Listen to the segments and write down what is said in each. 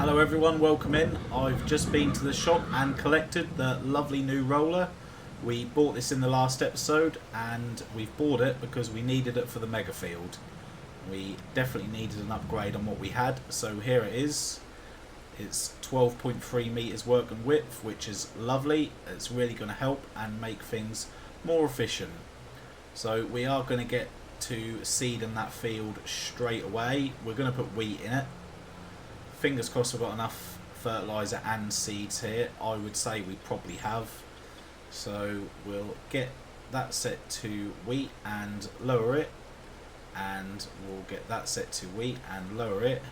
Hello everyone, welcome in. I've just been to the shop and collected the lovely new roller. We bought this in the last episode and we've bought it because we needed it for the mega field. We definitely needed an upgrade on what we had, so here it is. It's 12.3 meters working width, which is lovely. It's really going to help and make things more efficient. So we are going to get to seeding that field straight away. We're going to put wheat in it. Fingers crossed we've got enough fertiliser and seeds here. I would say we probably have. So we'll get that set to wheat and lower it. And we'll get that set to wheat and lower it.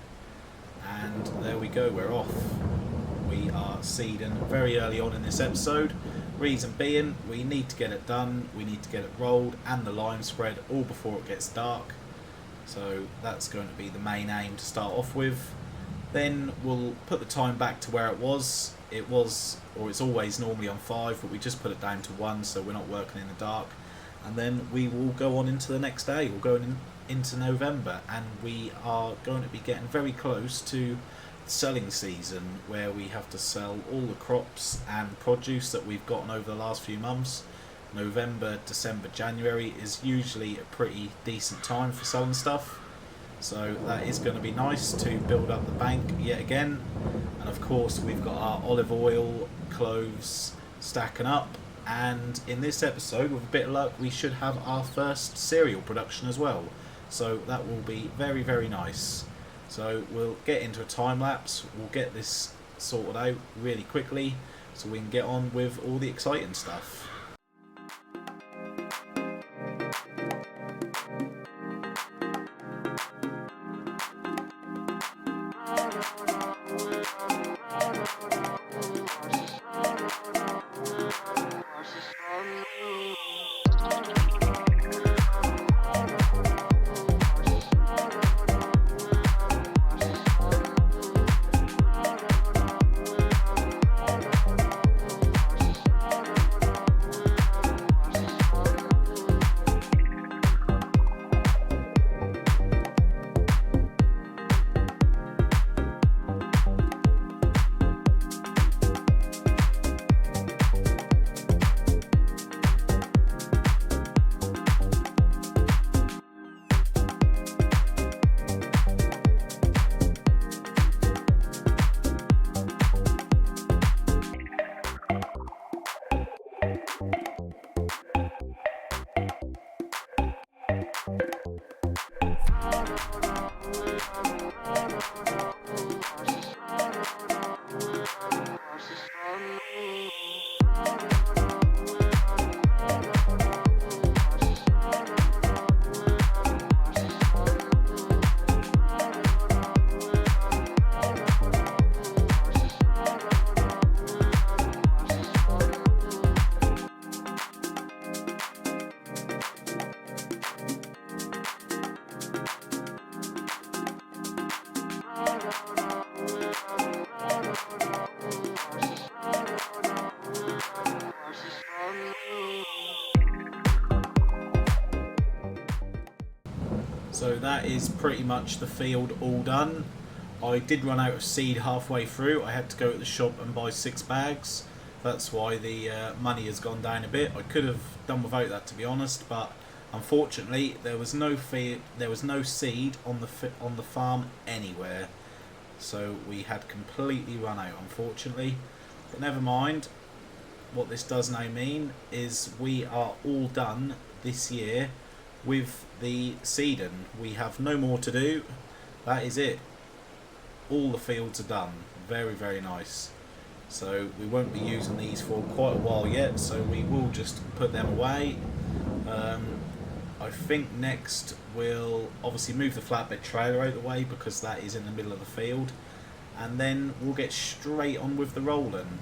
And there we go, we're off. We are seeding very early on in this episode. Reason being, we need to get it done, we need to get it rolled and the lime spread all before it gets dark. So that's going to be the main aim to start off with. Then we'll put the time back to where it was. It's always normally on 5, but we just put it down to 1 so we're not working in the dark. And then we will go on into the next day. We'll go into November, and we are going to be getting very close to selling season, where we have to sell all the crops and produce that we've gotten over the last few months. November, December, January is usually a pretty decent time for selling stuff. So that is going to be nice to build up the bank yet again. And of course we've got our olive oil, cloves stacking up. And in this episode, with a bit of luck, we should have our first cereal production as well. So that will be very, very nice. So we'll get into a time lapse. We'll get this sorted out really quickly so we can get on with all the exciting stuff. So that is pretty much the field all done. I did run out of seed halfway through. I had to go to the shop and buy 6 bags. That's why the money has gone down a bit. I could have done without that, to be honest, but unfortunately there was no seed on the farm anywhere. So we had completely run out, unfortunately. But never mind. What this does now mean is we are all done this year with the seeding. We have no more to do. That is it. All the fields are done. Very, very nice. So we won't be using these for quite a while yet, so we will just put them away. I think next we'll obviously move the flatbed trailer out of the way because that is in the middle of the field, and then we'll get straight on with the rolling,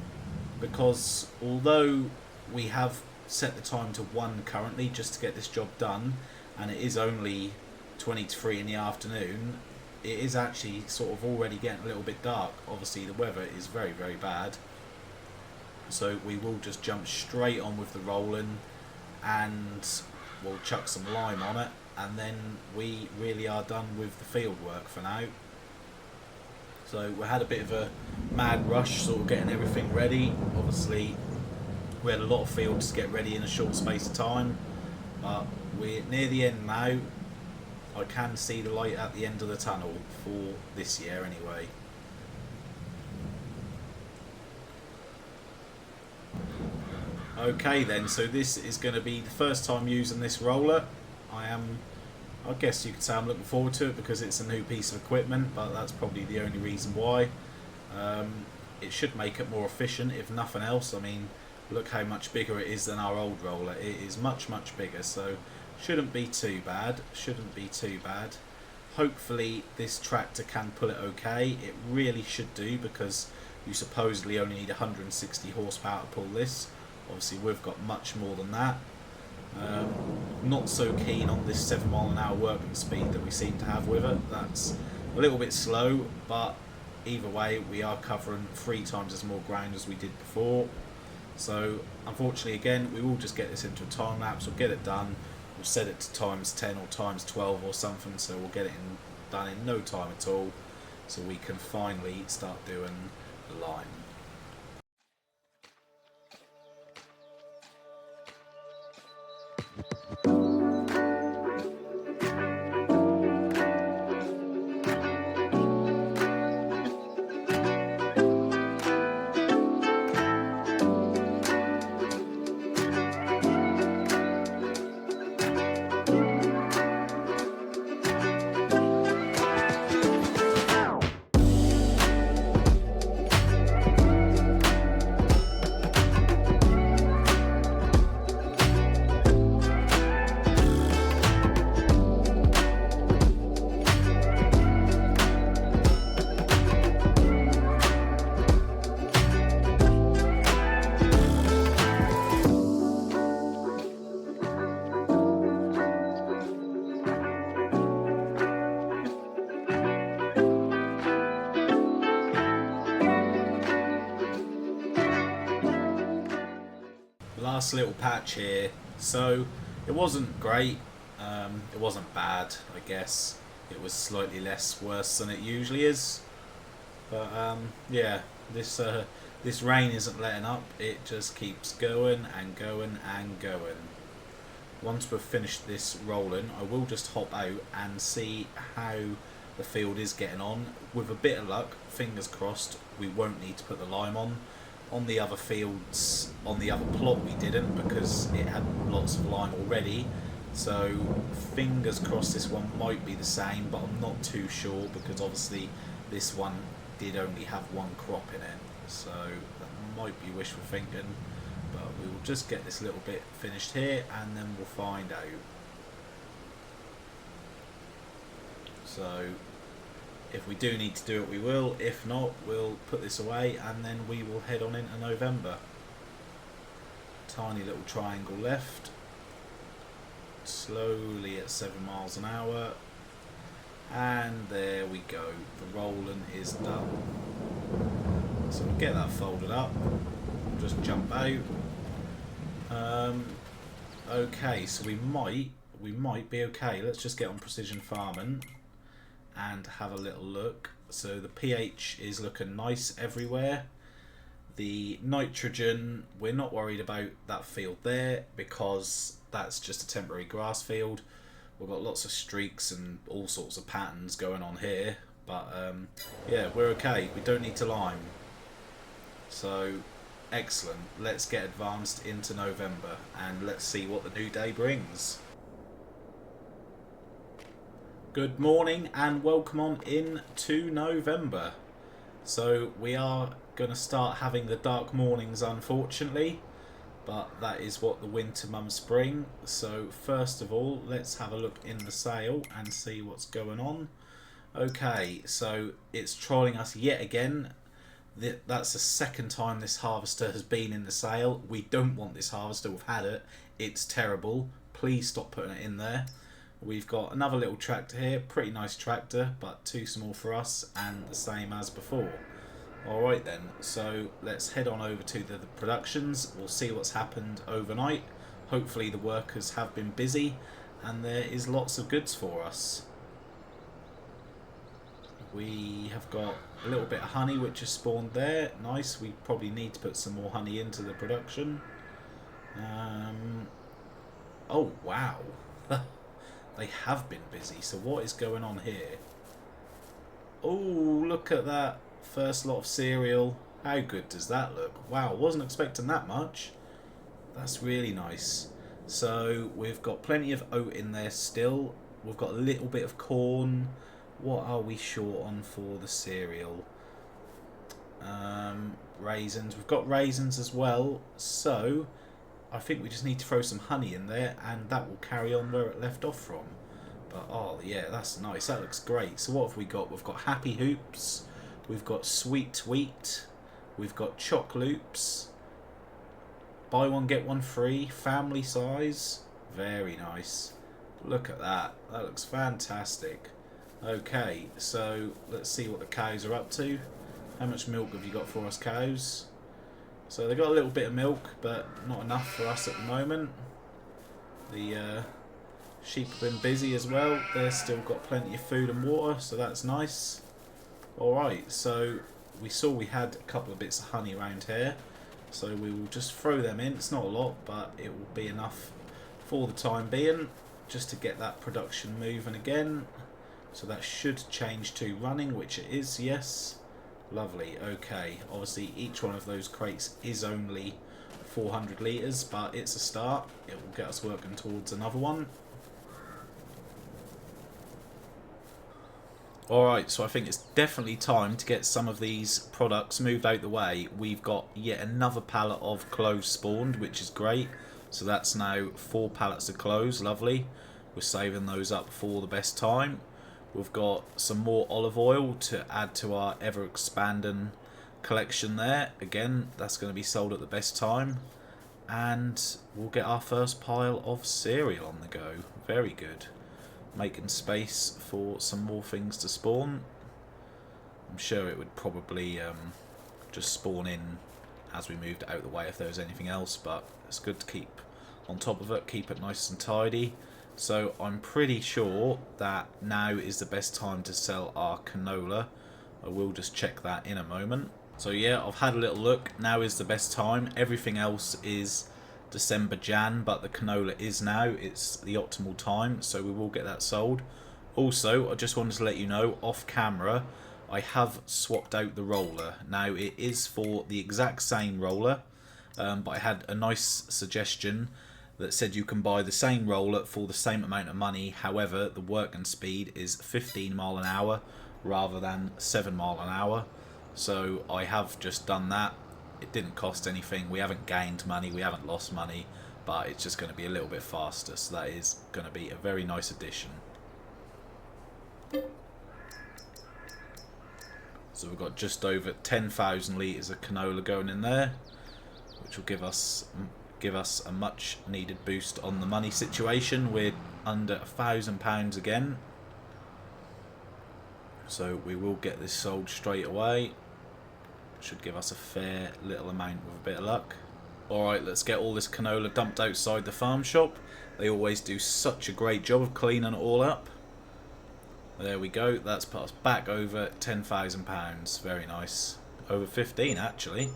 because although we have set the time to 1 currently just to get this job done, and it is only 20 to 3 in the afternoon, it is actually sort of already getting a little bit dark. Obviously the weather is very, very bad, so we will just jump straight on with the rolling, and we'll chuck some lime on it, and then we really are done with the field work for now. So we had a bit of a mad rush sort of getting everything ready. Obviously we had a lot of fields to get ready in a short space of time, but we're near the end now. I can see the light at the end of the tunnel for this year anyway. Okay then, so this is going to be the first time using this roller. I guess you could say I'm looking forward to it because it's a new piece of equipment, but that's probably the only reason why. It should make it more efficient, if nothing else. I mean, look how much bigger it is than our old roller. It is much, much bigger, so shouldn't be too bad. Shouldn't be too bad. Hopefully this tractor can pull it okay. It really should do, because you supposedly only need 160 horsepower to pull this. Obviously we've got much more than that. Not so keen on this 7 mile an hour working speed that we seem to have with it. That's a little bit slow, but either way we are covering 3 times as more ground as we did before. So unfortunately again we will just get this into a time lapse. We'll get it done. We'll set it to times 10 or times 12 or something, so we'll get it done in no time at all, so we can finally start doing the line. Last little patch here, so it wasn't great, it wasn't bad, I guess. It was slightly less worse than it usually is, but yeah, this rain isn't letting up. It just keeps going and going and going. Once we've finished this rolling, I will just hop out and see how the field is getting on. With a bit of luck, fingers crossed, we won't need to put the lime on. On the other fields, on the other plot we didn't, because it had lots of lime already. So fingers crossed this one might be the same, but I'm not too sure, because obviously this one did only have 1 crop in it. So that might be wishful thinking, but we will just get this little bit finished here and then we'll find out. So if we do need to do it, we will. If not, we'll put this away and then we will head on into November. Tiny little triangle left. Slowly at 7 miles an hour. And there we go. The rolling is done. So we'll get that folded up. We'll just jump out. Okay, so we might be okay. Let's just get on precision farming and have a little look. So the pH is looking nice everywhere. The nitrogen, we're not worried about that field there because that's just a temporary grass field. We've got lots of streaks and all sorts of patterns going on here, but yeah, we're okay. We don't need to lime. So excellent. Let's get advanced into November and let's see what the new day brings. Good morning and welcome on in to November. So we are going to start having the dark mornings, unfortunately, but that is what the winter mums bring. So first of all, let's have a look in the sail and see what's going on. Okay, so it's trolling us yet again. That's the second time this harvester has been in the sail. We don't want this harvester. We've had it. It's terrible. Please stop putting it in there. We've got another little tractor here, pretty nice tractor, but too small for us and the same as before. Alright then, so let's head on over to the productions. We'll see what's happened overnight. Hopefully the workers have been busy and there is lots of goods for us. we have got a little bit of honey which has spawned there. Nice. We probably need to put some more honey into the production. Oh wow, they have been busy. So what is going on here? Oh, look at that first lot of cereal. How good does that look? Wow, wasn't expecting that much. That's really nice. So we've got plenty of oat in there still. We've got a little bit of corn. What are we short on for the cereal? Raisins. We've got raisins as well. So I think we just need to throw some honey in there and that will carry on where it left off from. But oh yeah, that's nice. That looks great. So what have we got? We've got Happy Hoops. We've got Sweet Tweet. We've got Choc Loops. Buy one get one free. Family size. Very nice. Look at that. That looks fantastic. Okay, so let's see what the cows are up to. How much milk have you got for us, cows? So they got a little bit of milk, but not enough for us at the moment. The sheep have been busy as well. They've still got plenty of food and water, so that's nice. Alright, so we saw we had a couple of bits of honey around here. So we will just throw them in. It's not a lot, but it will be enough for the time being, just to get that production moving again. So that should change to running, which it is, yes. Lovely, okay. Obviously each one of those crates is only 400 litres, but it's a start. It will get us working towards another one. Alright, so I think it's definitely time to get some of these products moved out the way. We've got yet another pallet of cloves spawned, which is great. So that's now 4 pallets of cloves, lovely. We're saving those up for the best time. We've got some more olive oil to add to our ever-expanding collection there. Again, that's going to be sold at the best time. And we'll get our first pile of cereal on the go. Very good. Making space for some more things to spawn. I'm sure it would probably just spawn in as we moved out of the way if there was anything else, but it's good to keep on top of it, keep it nice and tidy. So I'm pretty sure that now is the best time to sell our canola. I will just check that in a moment. So yeah, I've had a little look. Now is the best time. Everything else is December, Jan, but the canola is now. It's the optimal time, so we will get that sold. Also, I just wanted to let you know, off camera, I have swapped out the roller. Now, it is for the exact same roller, but I had a nice suggestion that said you can buy the same roller for the same amount of money. However, the working speed is 15 mile an hour rather than 7 mile an hour. So I have just done that. It didn't cost anything. We haven't gained money. We haven't lost money. But it's just going to be a little bit faster. So that is going to be a very nice addition. So we've got just over 10,000 litres of canola going in there, which will give us a much needed boost on the money situation. We're under £1,000 again, so we will get this sold straight away. Should give us a fair little amount with a bit of luck. Alright, let's get all this canola dumped outside the farm shop. They always do such a great job of cleaning it all up. There we go, that's put us back over £10,000. Very nice. Over 15 actually.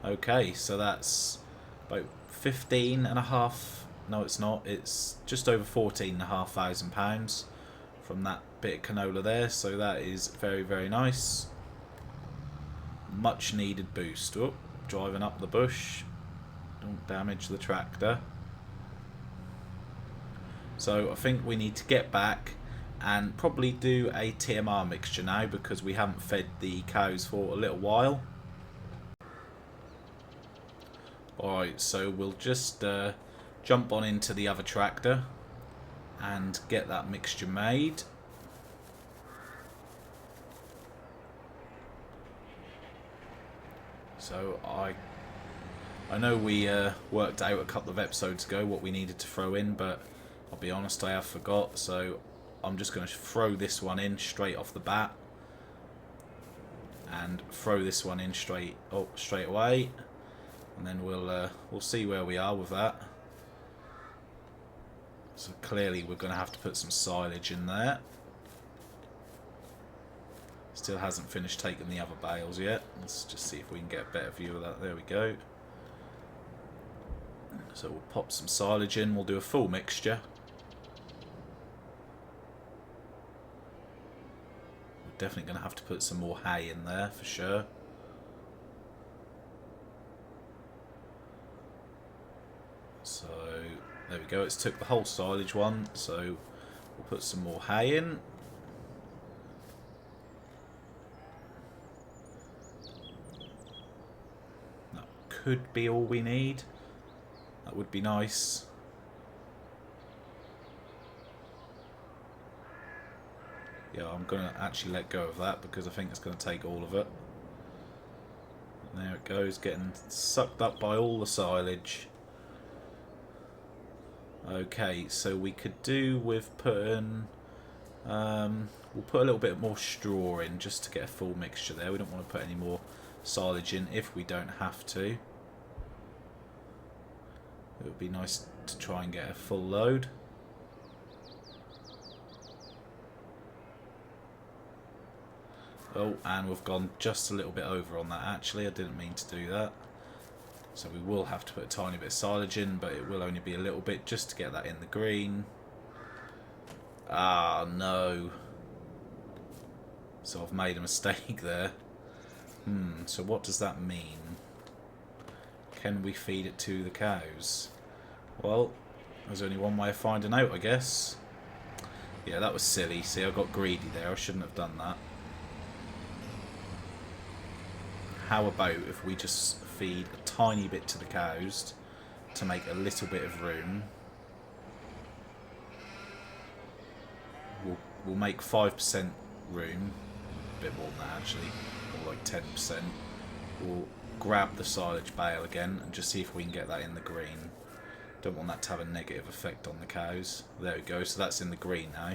Okay, so that's about 15 and a half, no it's not, it's just over 14,500 pounds from that bit of canola there, so that is very, very nice. Much needed boost. Oh, driving up the bush, don't damage the tractor. So I think we need to get back and probably do a TMR mixture now, because we haven't fed the cows for a little while. Alright, so we'll just jump on into the other tractor and get that mixture made. So I know we worked out a couple of episodes ago what we needed to throw in, but I'll be honest, I have forgot, so I'm just going to throw this one in straight off the bat and throw this one in straight away. And then we'll see where we are with that. So clearly we're going to have to put some silage in there. Still hasn't finished taking the other bales yet. Let's just see if we can get a better view of that. There we go. So we'll pop some silage in. We'll do a full mixture. We're definitely going to have to put some more hay in there for sure. So there we go. It's took the whole silage one. So we'll put some more hay in. Could be all we need. That would be nice. Yeah, I'm going to actually let go of that because I think it's going to take all of it. And there it goes, getting sucked up by all the silage. Okay, so we could do with putting... we'll put a little bit more straw in just to get a full mixture there. We don't want to put any more silage in if we don't have to. It would be nice to try and get a full load. Oh, and we've gone just a little bit over on that actually. I didn't mean to do that. So we will have to put a tiny bit of silage in, but it will only be a little bit just to get that in the green. Ah, no. So I've made a mistake there. So what does that mean? Can we feed it to the cows? Well, there's only one way of finding out, I guess. Yeah, that was silly. See, I got greedy there. I shouldn't have done that. How about if we just feed a tiny bit to the cows to make a little bit of room? We'll make 5% room. A bit more than that, actually. Or like 10%. We'll grab the silage bale again and just see if we can get that in the green. Don't want that to have a negative effect on the cows. There we go, so that's in the green now.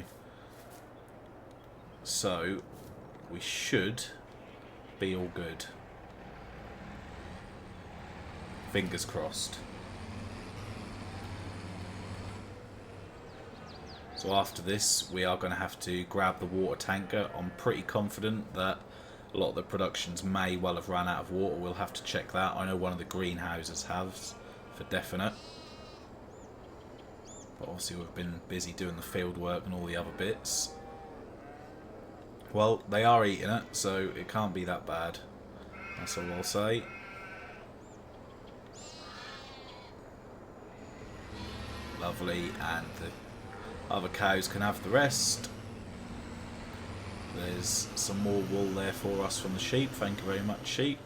So we should be all good. Fingers crossed. So after this we are going to have to grab the water tanker. I'm pretty confident that a lot of the productions may well have run out of water. We'll have to check that. I know one of the greenhouses has, for definite. But obviously we've been busy doing the field work and all the other bits. Well, they are eating it, so it can't be that bad. That's all I'll say. Lovely, and the other cows can have the rest. There's some more wool there for us from the sheep. Thank you very much, sheep.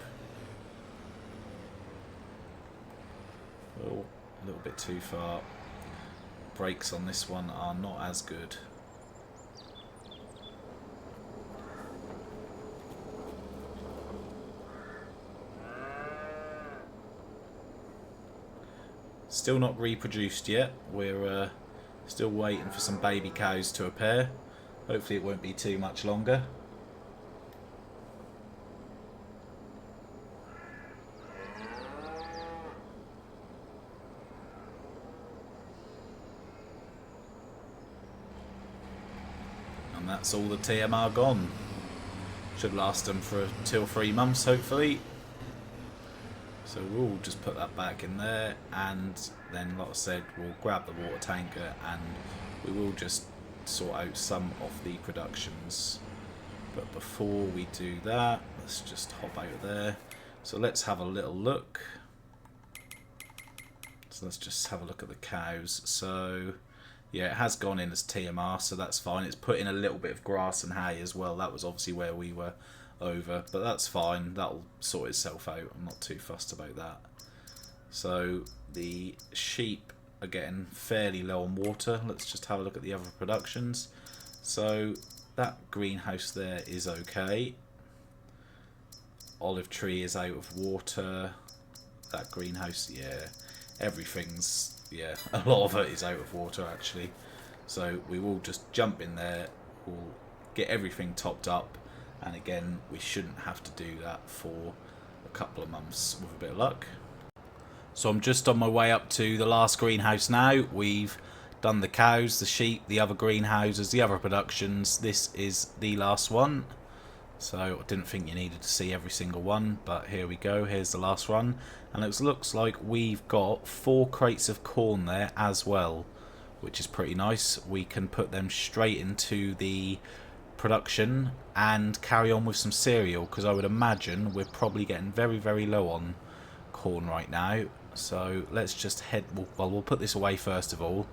Oh, a little bit too far. Brakes on this one are not as good. Still not reproduced yet. We're still waiting for some baby cows to appear. Hopefully it won't be too much longer. And that's all the TMR gone. Should last them for 2 or 3 months hopefully. So we'll just put that back in there, and then like I said, we'll grab the water tanker and we will just sort out some of the productions. But before we do that, let's just hop out of there. So let's have a little look. So let's just have a look at the cows. So yeah, it has gone in as TMR, so that's fine. It's put in a little bit of grass and hay as well. That was obviously where we were over, but that's fine. That'll sort itself out. I'm not too fussed about that. So the sheep are getting fairly low on water. Let's just have a look at the other productions. So that greenhouse there is okay. Olive tree is out of water. That greenhouse, yeah, everything's, yeah, a lot of it is out of water actually. So we will just jump in there, we'll get everything topped up, and again we shouldn't have to do that for a couple of months with a bit of luck. So I'm just on my way up to the last greenhouse now. We've done the cows, the sheep, the other greenhouses, the other productions. This is the last one. So I didn't think you needed to see every single one, but here we go. Here's the last run, and it looks like we've got 4 crates of corn there as well, which is pretty nice. We can put them straight into the production and carry on with some cereal, because I would imagine we're probably getting very, very low on corn right now. So let's just head, well, we'll put this away first of all.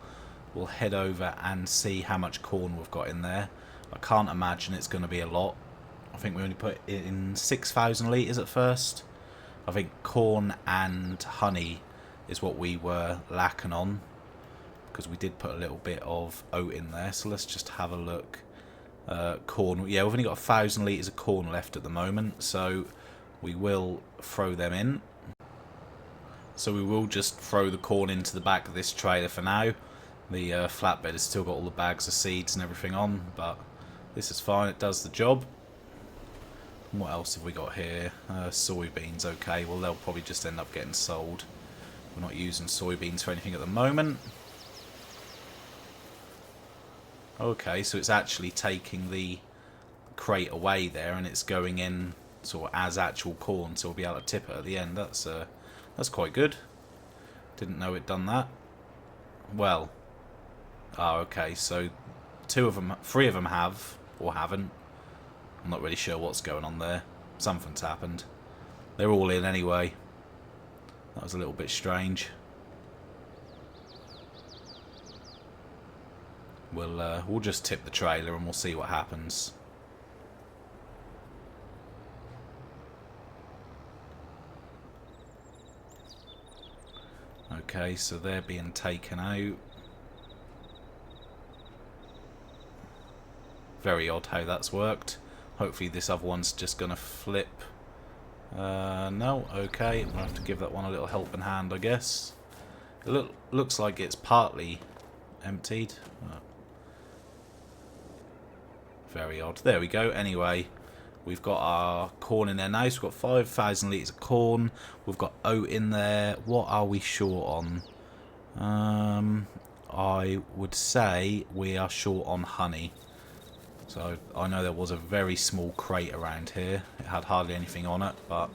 We'll head over and see how much corn we've got in there. I can't imagine it's going to be a lot. I think we only put in 6,000 litres at first. I think corn and honey is what we were lacking on, because we did put a little bit of oat in there. So let's just have a look. Corn, yeah, we've only got 1,000 litres of corn left at the moment, so we will throw them in. So we will just throw the corn into the back of this trailer for now. The flatbed has still got all the bags of seeds and everything on, but this is fine, it does the job. What else have we got here? Soybeans, okay, well they'll probably just end up getting sold. We're not using soybeans for anything at the moment. Okay, so it's actually taking the crate away there and it's going in sort of as actual corn, so we'll be able to tip it at the end. That's quite good. Didn't know it done that. Well, okay, so 3 of them have or haven't. I'm not really sure what's going on there. Something's happened. They're all in anyway. That was a little bit strange. We'll just tip the trailer and we'll see what happens. Okay, so they're being taken out. Very odd how that's worked. Hopefully this other one's just going to flip. No, okay, I'll have to give that one a little helping hand, I guess. It looks like it's partly emptied. Very odd. There we go. Anyway, we've got our corn in there now. So we've got 5,000 litres of corn. We've got oat in there. What are we short on? I would say we are short on honey. So I know there was a very small crate around here. It had hardly anything on it, but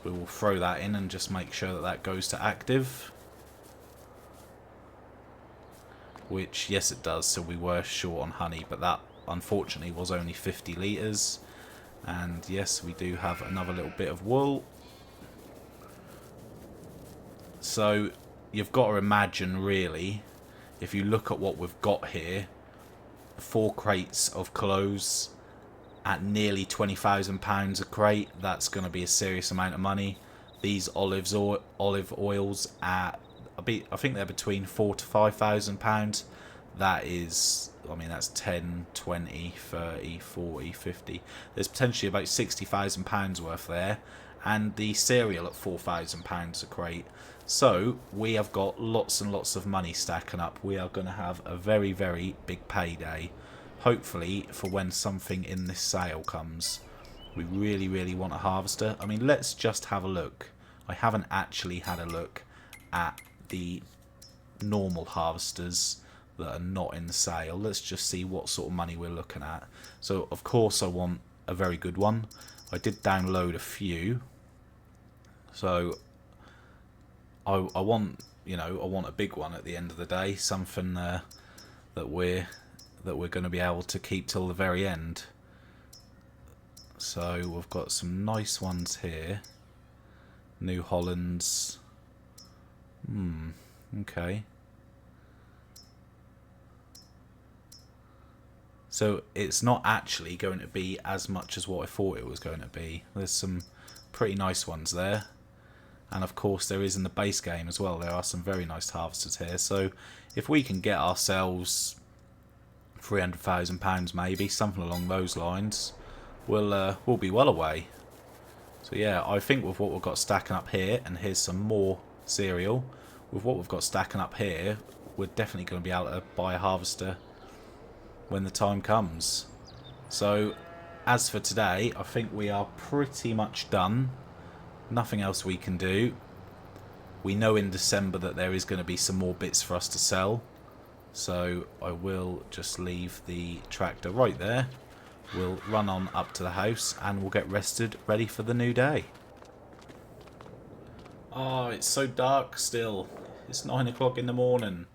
we will throw that in and just make sure that that goes to active. Which, yes it does, so we were short on honey, but that unfortunately was only 50 litres. And yes, we do have another little bit of wool. So you've got to imagine, really, if you look at what we've got here, 4 crates of clothes at nearly £20,000 a crate, that's going to be a serious amount of money. These olive oils at, I think they're between £4,000 to £5,000. That is, I mean, that's 10, 20, 30, 40, 50. There's potentially about £60,000 worth there. And the cereal at £4,000 a crate. So we have got lots and lots of money stacking up. We are going to have a very, very big payday. Hopefully for when something in this sale comes. We really, really want a harvester. I mean, let's just have a look. I haven't actually had a look at the normal harvesters that are not in the sale. Let's just see what sort of money we're looking at. So of course I want a very good one. I did download a few. So I want, you know, I want a big one at the end of the day, something that we're going to be able to keep till the very end. So we've got some nice ones here. New Hollands. Okay. So it's not actually going to be as much as what I thought it was going to be. There's some pretty nice ones there. And of course there is in the base game as well. There are some very nice harvesters here. So if we can get ourselves £300,000 maybe, something along those lines, we'll be well away. So yeah, I think with what we've got stacking up here, and here's some more cereal, with what we've got stacking up here, we're definitely going to be able to buy a harvester when the time comes. So as for today, I think we are pretty much done. Nothing else we can do. We know in December that there is going to be some more bits for us to sell. So I will just leave the tractor right there. we'll run on up to the house and we'll get rested, ready for the new day. Oh, it's so dark still. It's 9 o'clock in the morning.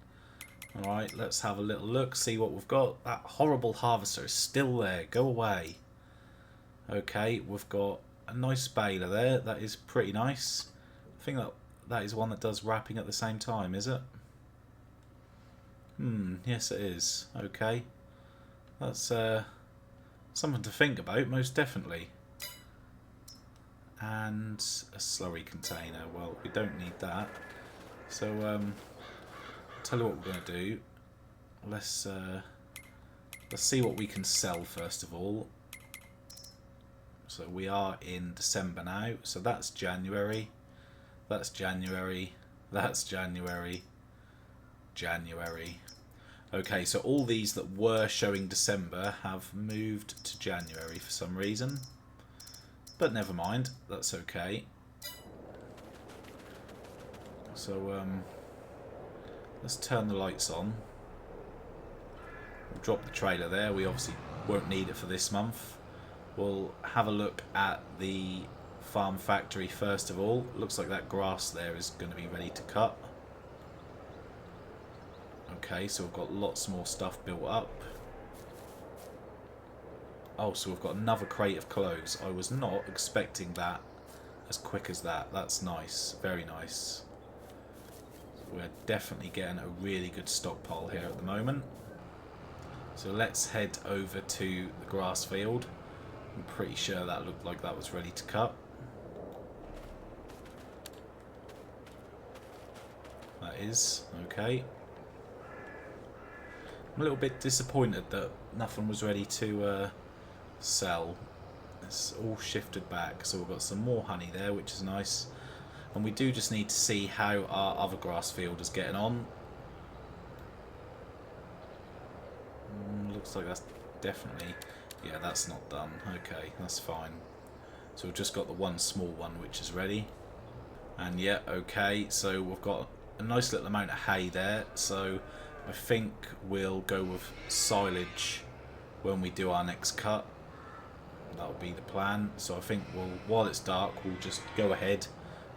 Alright, let's have a little look, see what we've got. That horrible harvester is still there. Go away. Okay, we've got a nice baler there. That is pretty nice. I think that is one that does wrapping at the same time, is it? Yes it is. Okay. That's something to think about, most definitely. And a slurry container. Well, we don't need that. So, tell you what we're going to do. Let's see what we can sell first of all. So we are in December now. So that's January. That's January. That's January. January. Okay, so all these that were showing December have moved to January for some reason. But never mind, that's okay. So, let's turn the lights on. We'll drop the trailer there. We obviously won't need it for this month. We'll have a look at the farm factory first of all. Looks like that grass there is going to be ready to cut. Okay, so we've got lots more stuff built up. Oh, so we've got another crate of clothes. I was not expecting that as quick as that. That's nice. Very nice. We're definitely getting a really good stockpile here at the moment. So let's head over to the grass field. I'm pretty sure that looked like that was ready to cut. That is. Okay. I'm a little bit disappointed that nothing was ready to sell. It's all shifted back, so we've got some more honey there, which is nice. And we do just need to see how our other grass field is getting on. Looks like that's definitely... yeah, that's not done. Okay, that's fine. So we've just got the one small one which is ready. And yeah, okay, so we've got a nice little amount of hay there. So I think we'll go with silage when we do our next cut. That'll be the plan. So I think while it's dark, we'll just go ahead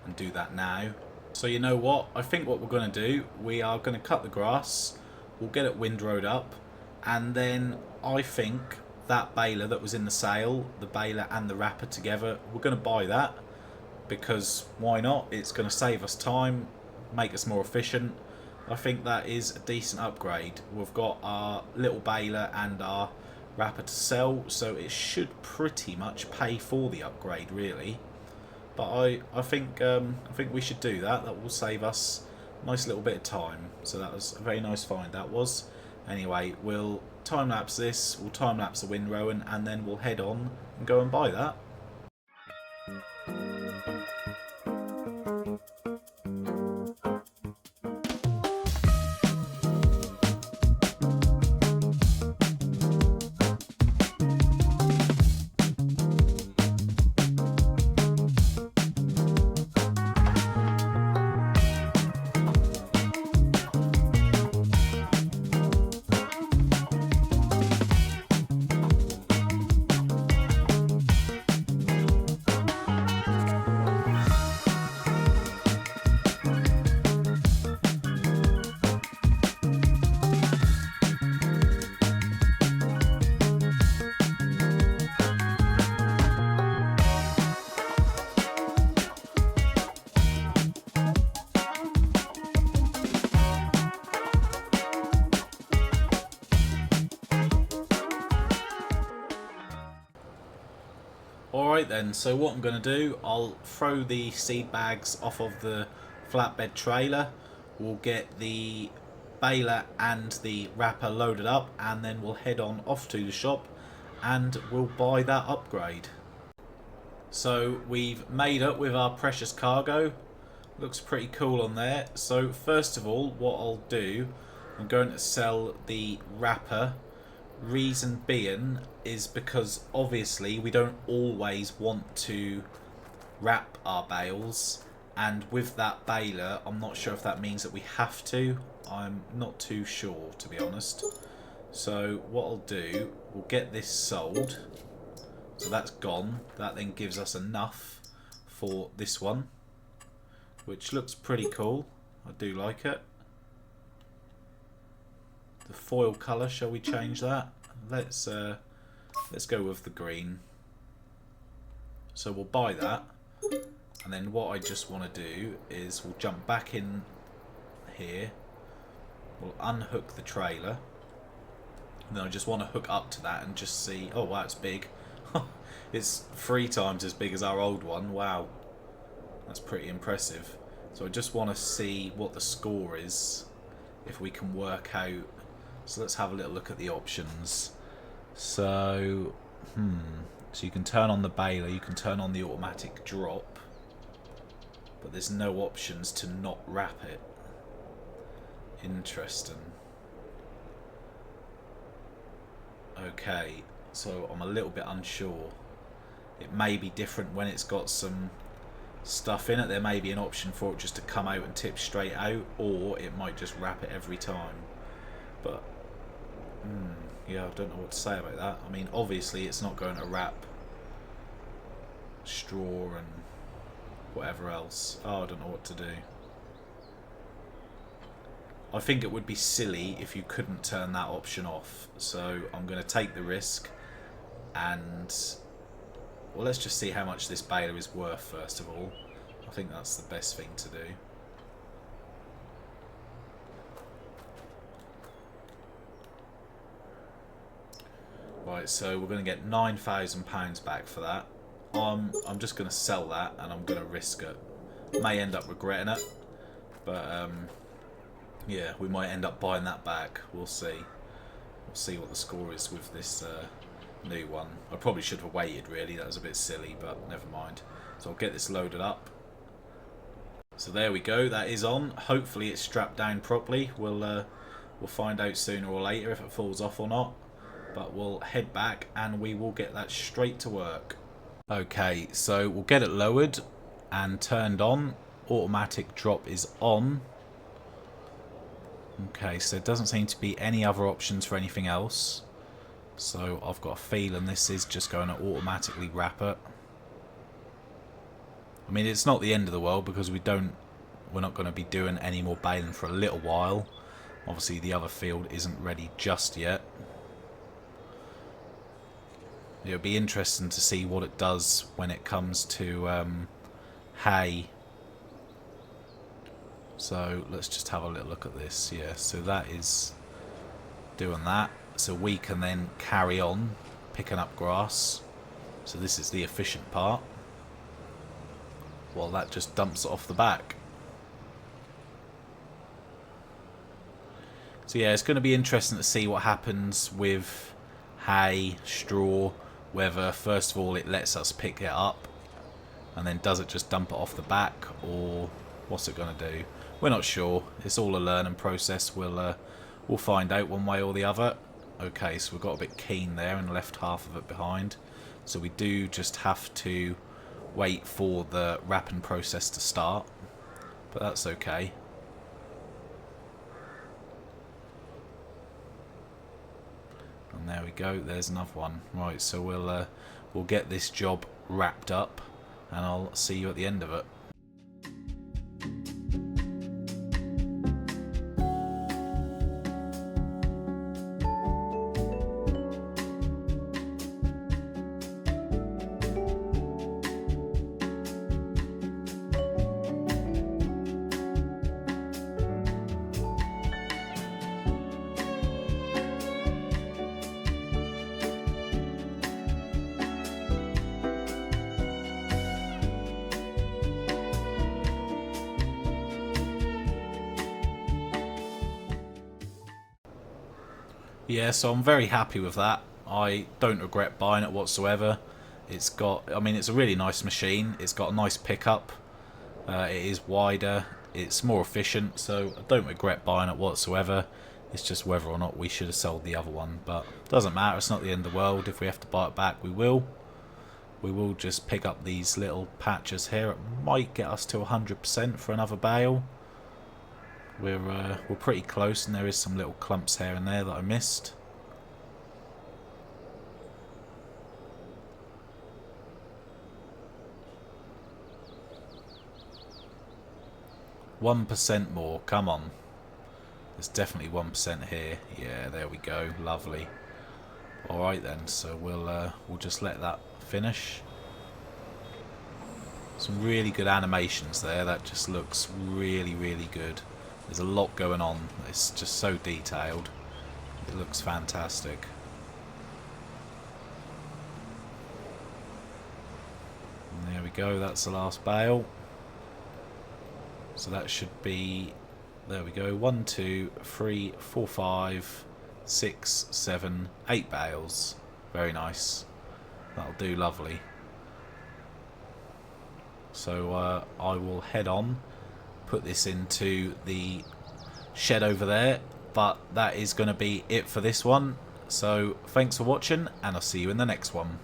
and do that now. So you know what? I think what we're going to do, we are going to cut the grass. We'll get it windrowed up. And then I think that baler that was in the sale, the baler and the wrapper together, we're going to buy that. Because why not? It's going to save us time, make us more efficient. I think that is a decent upgrade. We've got our little baler and our wrapper to sell, so it should pretty much pay for the upgrade, really. But I think we should do that. That will save us a nice little bit of time. So that was a very nice find, that was. Anyway, we'll time lapse this. We'll time lapse the windrowing, and then we'll head on and go and buy that. Alright then, so what I'm going to do, I'll throw the seed bags off of the flatbed trailer. We'll get the baler and the wrapper loaded up, and then we'll head on off to the shop and we'll buy that upgrade. So we've made up with our precious cargo. Looks pretty cool on there. So first of all, what I'll do, I'm going to sell the wrapper. Reason being is because obviously we don't always want to wrap our bales, and with that baler I'm not sure if that means that we have to. I'm not too sure, to be honest. So what I'll do, we'll get this sold. So that's gone. That then gives us enough for this one, which looks pretty cool. I do like it. The foil colour, shall we change that? Let's go with the green. So we'll buy that, and then what I just want to do is we'll jump back in here. We'll unhook the trailer. And then I just want to hook up to that and just see. Oh wow, it's big. It's 3 times as big as our old one. Wow, that's pretty impressive. So I just want to see what the score is, if we can work out. So let's have a little look at the options. So so you can turn on the baler, you can turn on the automatic drop, but there's no options to not wrap it. Interesting. Okay, so I'm a little bit unsure. It may be different when it's got some stuff in it. There may be an option for it just to come out and tip straight out, or it might just wrap it every time. But yeah, I don't know what to say about that. I mean, obviously it's not going to wrap straw and whatever else. Oh, I don't know what to do. I think it would be silly if you couldn't turn that option off. So I'm going to take the risk, and well, let's just see how much this baler is worth first of all. I think that's the best thing to do. Right, so we're going to get £9,000 back for that. I'm just going to sell that, and I'm going to risk it. May end up regretting it, but yeah, we might end up buying that back. We'll see. We'll see what the score is with this new one. I probably should have waited, really. That was a bit silly, but never mind. So I'll get this loaded up. So there we go. That is on. Hopefully it's strapped down properly. We'll find out sooner or later if it falls off or not. But we'll head back and we will get that straight to work. Okay, so we'll get it lowered and turned on. Automatic drop is on. Okay, so there doesn't seem to be any other options for anything else. So I've got a feeling this is just going to automatically wrap it. I mean, it's not the end of the world because we're not going to be doing any more baling for a little while. Obviously the other field isn't ready just yet. It'll be interesting to see what it does when it comes to hay. So let's just have a little look at this. Yeah, so that is doing that. So we can then carry on picking up grass. So this is the efficient part. Well, that just dumps it off the back. So yeah, it's going to be interesting to see what happens with hay, straw, whether first of all it lets us pick it up and then does it just dump it off the back, or what's it going to do? We're not sure. It's all a learning process. We'll find out one way or the other. Okay, so we've got a bit keen there and left half of it behind. So we do just have to wait for the wrapping process to start, but that's okay. And there we go, there's another one. Right, so we'll get this job wrapped up and I'll see you at the end of it. Yeah, so I'm very happy with that. I don't regret buying it whatsoever. It's got, I mean, it's a really nice machine. It's got a nice pickup. It is wider. It's more efficient, so I don't regret buying it whatsoever. It's just whether or not we should have sold the other one, but it doesn't matter. It's not the end of the world. If we have to buy it back, we will. We will just pick up these little patches here. It might get us to 100% for another bale. We're pretty close, and there is some little clumps here and there that I missed. 1% more, come on. There's definitely 1% here. Yeah, there we go, lovely. Alright then, so we'll just let that finish. Some really good animations there, that just looks really, really good. There's a lot going on, it's just so detailed. It looks fantastic. And there we go, that's the last bale. So that should be, there we go, 1, 2, 3, 4, 5, 6, 7, 8 bales. Very nice. That'll do lovely. So I will head on, put this into the shed over there, but that is going to be it for this one. So thanks for watching, and I'll see you in the next one.